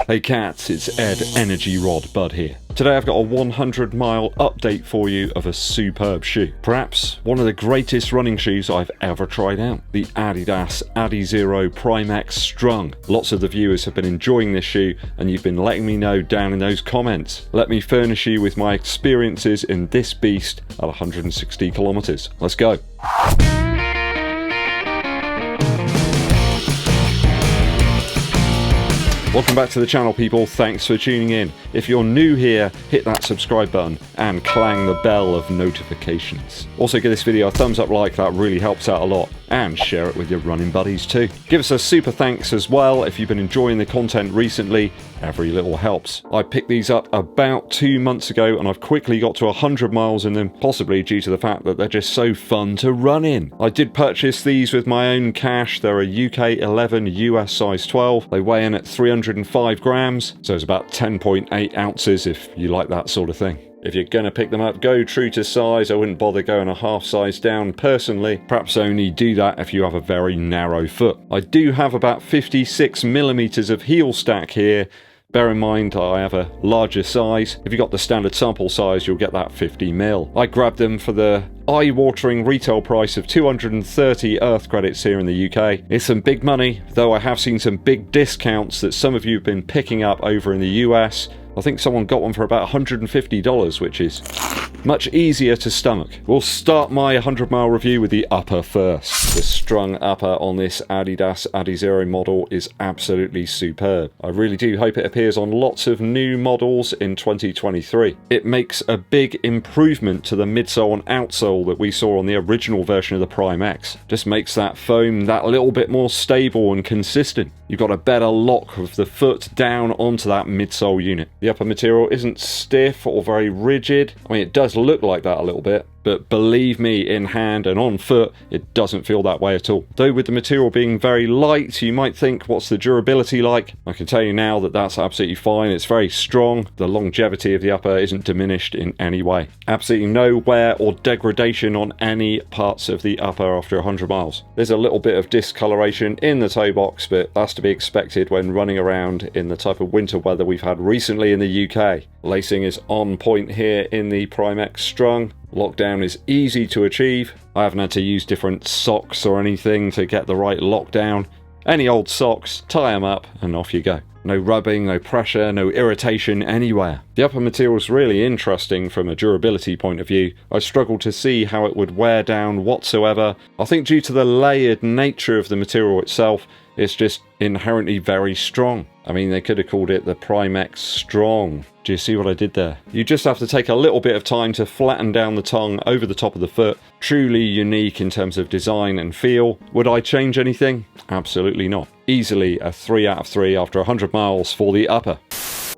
Hey cats, it's Ed Energy Rod Bud here. Today I've got a 100-mile update for you of a superb shoe. Perhaps one of the greatest running shoes I've ever tried out. The Adidas Adizero Primex Strung. Lots of the viewers have been enjoying this shoe and you've been letting me know down in those comments. Let me furnish you with my experiences in this beast at 160 kilometers. Let's go. Welcome back to the channel, people. Thanks for tuning in. If you're new here, hit that subscribe button and clang the bell of notifications. Also give this video a thumbs up like, that really helps out a lot, and share it with your running buddies too. Give us a super thanks as well if you've been enjoying the content recently. Every little helps. I picked these up about 2 months ago and I've quickly got to 100 miles in them, possibly due to the fact that they're just so fun to run in. I did purchase these with my own cash. They're a UK 11, US size 12. They weigh in at 305 grams, so it's about 10.8 ounces if you like that sort of thing. If you're going to pick them up, go true to size. I wouldn't bother going a half size down personally. Perhaps only do that if you have a very narrow foot. I do have about 56 millimeters of heel stack here. Bear in mind I have a larger size. If you got the standard sample size, you'll get that 50 mil. I grabbed them for the eye-watering retail price of 230 Earth credits here in the UK. It's some big money, though I have seen some big discounts that some of you have been picking up over in the US. I think someone got one for about $150, which is much easier to stomach. We'll start my 100-mile review with the upper first. The strung upper on this Adidas Adizero model is absolutely superb. I really do hope it appears on lots of new models in 2023. It makes a big improvement to the midsole and outsole that we saw on the original version of the Primex. Just makes that foam that little bit more stable and consistent. You've got a better lock of the foot down onto that midsole unit. The upper material isn't stiff or very rigid. I mean, it does look like that a little bit, but believe me, in hand and on foot, it doesn't feel that way at all. Though with the material being very light, you might think, what's the durability like? I can tell you now that that's absolutely fine. It's very strong. The longevity of the upper isn't diminished in any way. Absolutely no wear or degradation on any parts of the upper after 100 miles. There's a little bit of discoloration in the toe box, but that's to be expected when running around in the type of winter weather we've had recently in the UK. Lacing is on point here in the Primex Strung. Lockdown is easy to achieve. I haven't had to use different socks or anything to get the right lockdown. Any old socks, tie them up and off you go. No rubbing, no pressure, no irritation anywhere. The upper material is really interesting from a durability point of view. I struggle to see how it would wear down whatsoever. I think due to the layered nature of the material itself, it's just inherently very strong. I mean, they could have called it the Primex Strong. Do you see what I did there? You just have to take a little bit of time to flatten down the tongue over the top of the foot. Truly unique in terms of design and feel. Would I change anything? Absolutely not. Easily a 3 out of 3 after 100 miles for the upper.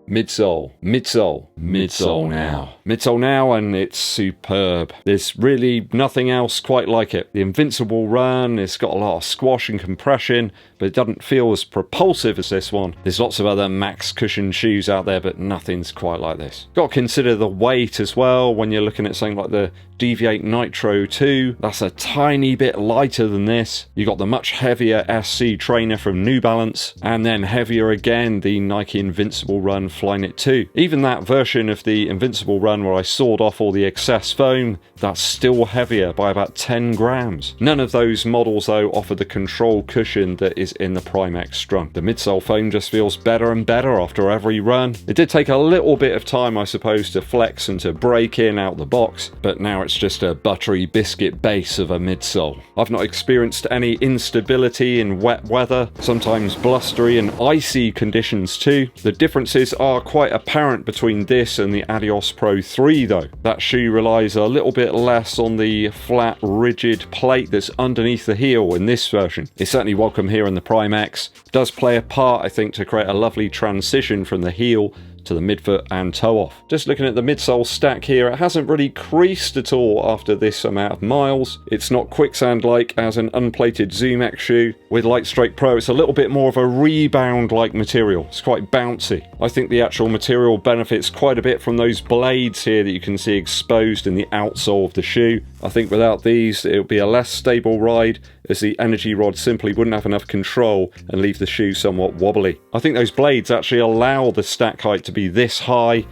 Midsole, midsole, midsole now. Midsole now, and it's superb. There's really nothing else quite like it. The invincible run, it's got a lot of squash and compression, but it doesn't feel as propulsive as this one. There's lots of other max cushion shoes out there, but nothing's quite like this. Got to consider the weight as well when you're looking at something like the Deviate Nitro 2. That's a tiny bit lighter than this. You got the much heavier SC trainer from New Balance, and then heavier again, the Nike Invincible Run Flyknit 2. Even that version of the Invincible Run where I sawed off all the excess foam, that's still heavier by about 10 grams. None of those models though offer the control cushion that is in the Primex Strung. The midsole foam just feels better and better after every run. It did take a little bit of time, I suppose, to flex and to break in out the box, but now it's just a buttery biscuit base of a midsole. I've not experienced any instability in wet weather, sometimes blustery and icy conditions too. The differences are quite apparent between this and the Adios Pro 3 though. That shoe relies a little bit less on the flat, rigid plate that's underneath the heel in this version. It's certainly welcome here in the Primex. It does play a part, I think, to create a lovely transition from the heel to the midfoot and toe off. Just looking at the midsole stack here, it hasn't really creased at all after this amount of miles. It's not quicksand-like as an unplated Zoom X shoe. With Lightstrike Pro, it's a little bit more of a rebound-like material. It's quite bouncy. I think the actual material benefits quite a bit from those blades here that you can see exposed in the outsole of the shoe. I think without these, it would be a less stable ride. as the energy rod simply wouldn't have enough control and leave the shoe somewhat wobbly. I think those blades actually allow the stack height to be this high.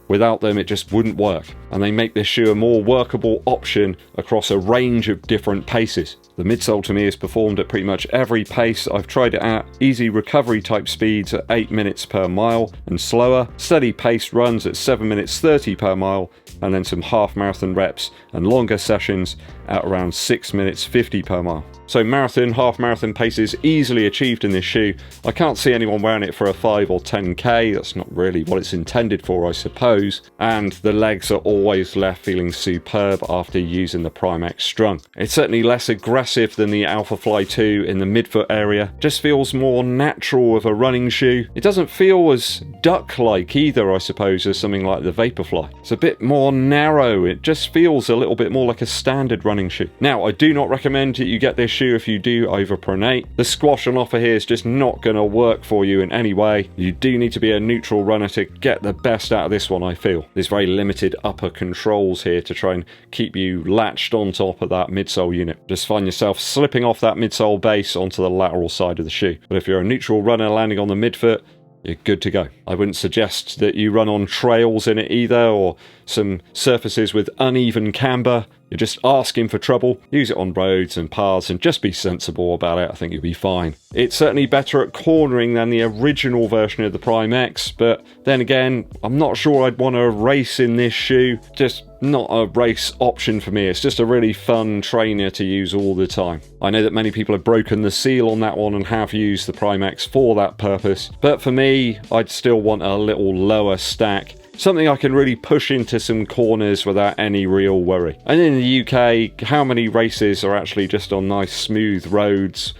Without them, it just wouldn't work, and they make this shoe a more workable option across a range of different paces. The midsole to me has performed at pretty much every pace I've tried it at. Easy recovery type speeds at 8 minutes per mile and slower, steady paced runs at 7 minutes 30 per mile, and then some half marathon reps and longer sessions at around 6 minutes 50 per mile. So marathon, half marathon paces easily achieved in this shoe. I can't see anyone wearing it for a 5 or 10k, that's not really what it's intended for, I suppose. And the legs are always left feeling superb after using the Primex Strung. It's certainly less aggressive than the Alpha Fly 2 in the midfoot area, just feels more natural of a running shoe. It doesn't feel as duck-like either, I suppose, as something like the Vaporfly. It's a bit more narrow, it just feels a little bit more like a standard running shoe. Now, I do not recommend that you get this shoe if you do overpronate. The squash on offer here is just not going to work for you in any way. You do need to be a neutral runner to get the best out of this one, I feel. There's very limited upper controls here to try and keep you latched on top of that midsole unit. Just find yourself slipping off that midsole base onto the lateral side of the shoe. But if you're a neutral runner landing on the midfoot, you're good to go. I wouldn't suggest that you run on trails in it either, or some surfaces with uneven camber. You're just asking for trouble. Use it on roads and paths and just be sensible about it. I think you'll be fine. It's certainly better at cornering than the original version of the Primex, but then again, I'm not sure I'd want to race in this shoe. Just not a race option for me. It's just a really fun trainer to use all the time. I know that many people have broken the seal on that one and have used the Primex for that purpose, but for me, I'd still want a little lower stack. Something I can really push into some corners without any real worry. And in the UK, how many races are actually just on nice smooth roads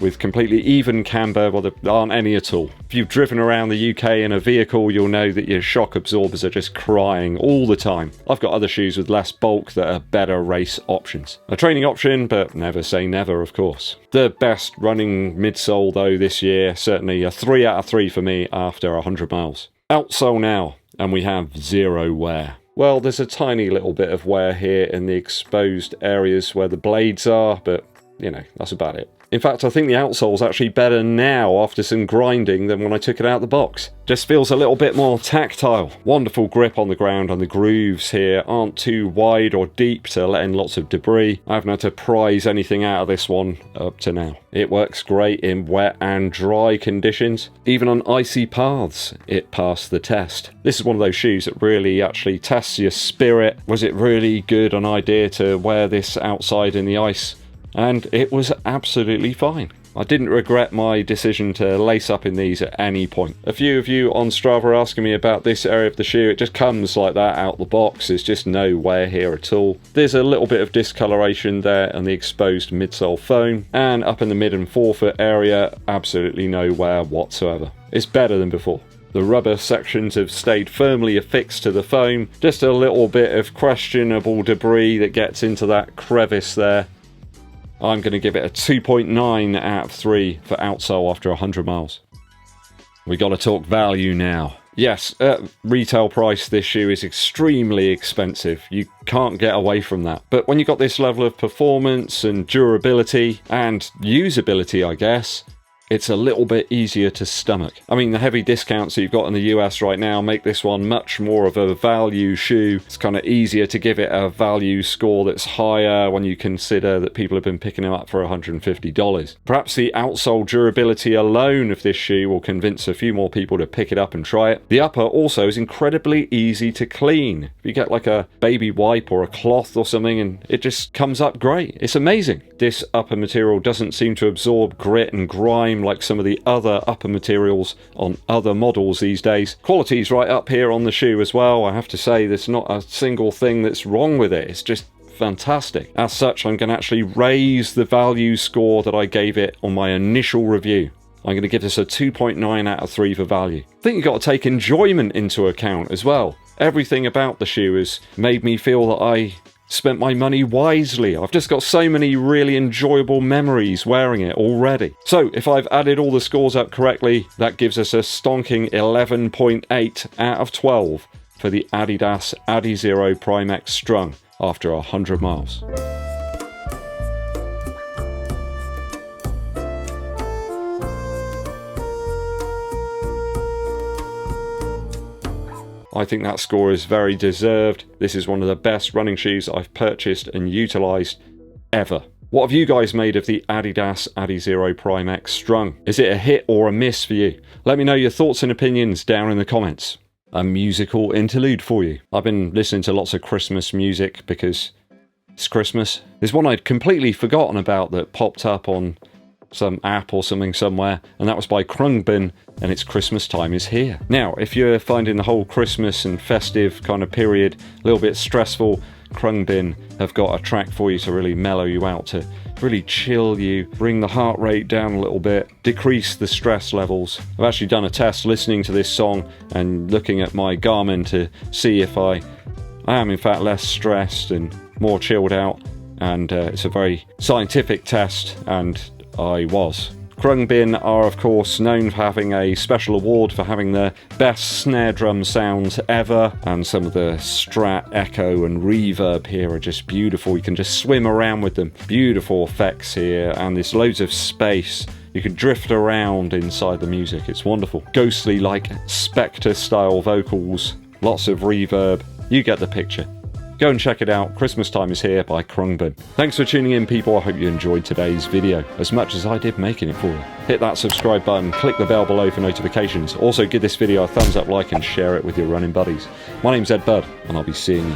with completely even camber? Well, there aren't any at all. If you've driven around the UK in a vehicle, you'll know that your shock absorbers are just crying all the time. I've got other shoes with less bulk that are better race options. A training option, but never say never, of course. The best running midsole though this year, certainly a 3 out of 3 for me after 100 miles. Outsole now. And we have zero wear. Well, there's a tiny little bit of wear here in the exposed areas where the blades are, but, you know, that's about it. In fact, I think the outsole's actually better now after some grinding than when I took it out of the box. Just feels a little bit more tactile. Wonderful grip on the ground, and the grooves here aren't too wide or deep to let in lots of debris. I haven't had to prise anything out of this one up to now. It works great in wet and dry conditions. Even on icy paths, it passed the test. This is one of those shoes that really actually tests your spirit. Was it really good an idea to wear this outside in the ice? And it was absolutely fine. I didn't regret my decision to lace up in these at any point. A few of you on Strava are asking me about this area of the shoe. It just comes like that out the box. There's just no wear here at all. There's a little bit of discoloration there on the exposed midsole foam, and up in the mid and forefoot area, absolutely no wear whatsoever. It's better than before. The rubber sections have stayed firmly affixed to the foam. Just a little bit of questionable debris that gets into that crevice there. I'm going to give it a 2.9 out of 3 for outsole after 100 miles. We got to talk value now. Yes, at retail price, this shoe is extremely expensive. You can't get away from that. But when you've got this level of performance and durability and usability, I guess, it's a little bit easier to stomach. I mean, the heavy discounts that you've got in the US right now make this one much more of a value shoe. It's kind of easier to give it a value score that's higher when you consider that people have been picking them up for $150. Perhaps the outsole durability alone of this shoe will convince a few more people to pick it up and try it. The upper also is incredibly easy to clean. If you get like a baby wipe or a cloth or something, and it just comes up great. It's amazing. This upper material doesn't seem to absorb grit and grime like some of the other upper materials on other models these days. Quality's right up here on the shoe as well. I have to say, there's not a single thing that's wrong with it. It's just fantastic. As such, I'm going to actually raise the value score that I gave it on my initial review. I'm going to give this a 2.9 out of 3 for value. I think you've got to take enjoyment into account as well. Everything about the shoe has made me feel that I spent my money wisely. I've just got so many really enjoyable memories wearing it already. So if I've added all the scores up correctly, that gives us a stonking 11.8 out of 12 for the Adidas Adizero Primex Strung after 100 miles. I think that score is very deserved. This is one of the best running shoes I've purchased and utilised ever. What have you guys made of the Adidas Adizero Primex Strung? Is it a hit or a miss for you? Let me know your thoughts and opinions down in the comments. A musical interlude for you. I've been listening to lots of Christmas music because it's Christmas. There's one I'd completely forgotten about that popped up on some app or something somewhere, and that was by Khruangbin, and it's Christmas Time Is Here. Now, if you're finding the whole Christmas and festive kind of period a little bit stressful, Khruangbin have got a track for you to really mellow you out, to really chill you, bring the heart rate down a little bit, decrease the stress levels. I've actually done a test listening to this song and looking at my Garmin to see if I am in fact less stressed and more chilled out, and it's a very scientific test, and I was. Khruangbin are of course known for having a special award for having the best snare drum sounds ever, and some of the strat, echo and reverb here are just beautiful. You can just swim around with them. Beautiful effects here, and there's loads of space. You can drift around inside the music. It's wonderful. Ghostly, like Spectre style vocals, lots of reverb. You get the picture. Go and check it out. Christmas Time Is Here by Khruangbin. Thanks for tuning in, people. I hope you enjoyed today's video as much as I did making it for you. Hit that subscribe button, click the bell below for notifications. Also give this video a thumbs up, like and share it with your running buddies. My name's Eddbud, and I'll be seeing you